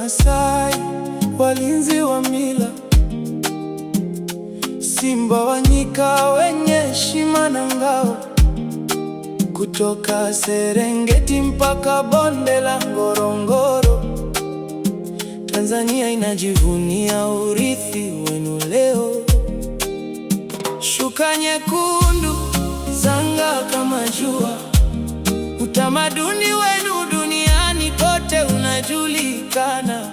Masai, walinzi wa mila, simba wa nyika wenye heshima na ngao. Kutoka Serengeti mpaka bonde la Ngorongoro, Tanzania inajivunia urithi wenu leo. Shuka nyekundu zanga kama jua, utamaduni wenu duniani kote unajulikana.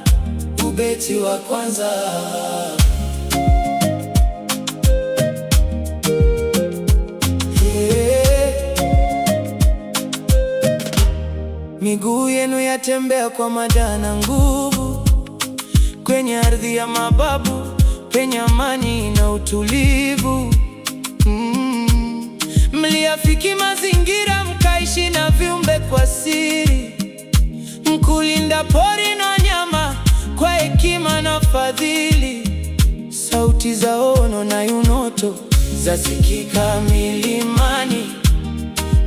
Ubeti wa kwanza. Miguu yenu yatembea kwa mada na nguvu, kwenye ardhi ya mababu penye amani na utulivu. Mliafiki mazingira, mkaishi na viumbe kwa siri, mkulinda pori na wanyama kwa hekima na fadhili. Sauti za ono na yunoto zasikika milimani,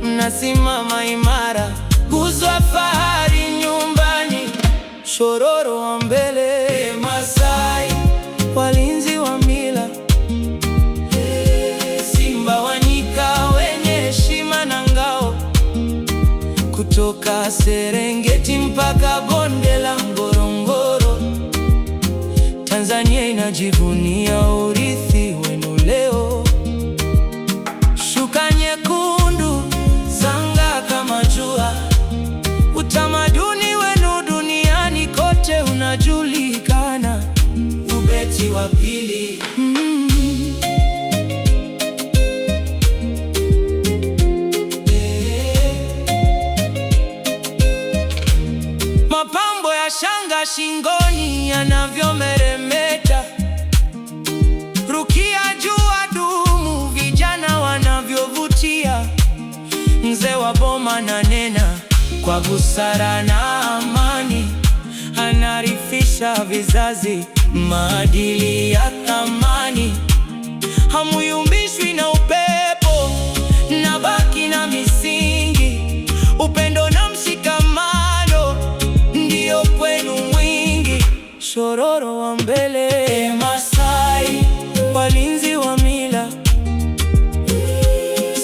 mnasimama imara, nguzo ya fahari nyumbani. Shororo wa mbele, Masai, walinzi wa mila, simba wa nyika wenye heshima na ngao. Kutoka Serengeti mpaka bonde la Ngorongoro, Tanzania inajivunia urithi wenu leo. Shuka nyekundu zanga kama jua, utamaduni wenu duniani kote unajulikana. Ubeti wa pili. Mapambo ya shanga shingoni yanavyomeremeta, rukia jua dumu vijana wanavyovutia. Mzee wa boma na nena kwa busara na amani, anarifisha vizazi maadili ya thamani. Hamuyumbishwi na upepo, na baki na misingi. Upendo na mshikamano ndio kwenu mwingi. Shororo wa mbele, Masai, walinzi wa mila,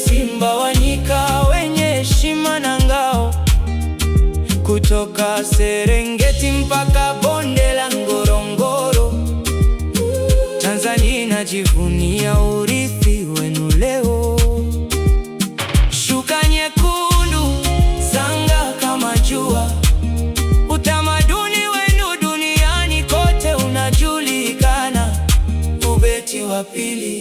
simba wa nyika wenye heshima na ngao. Kutoka Serengeti mpaka bonde la Ngorongoro, Tanzania inajivunia urithi wenu leo. Shuka nyekundu zanga kama jua, utamaduni wenu duniani kote unajulikana. Ubeti wa pili.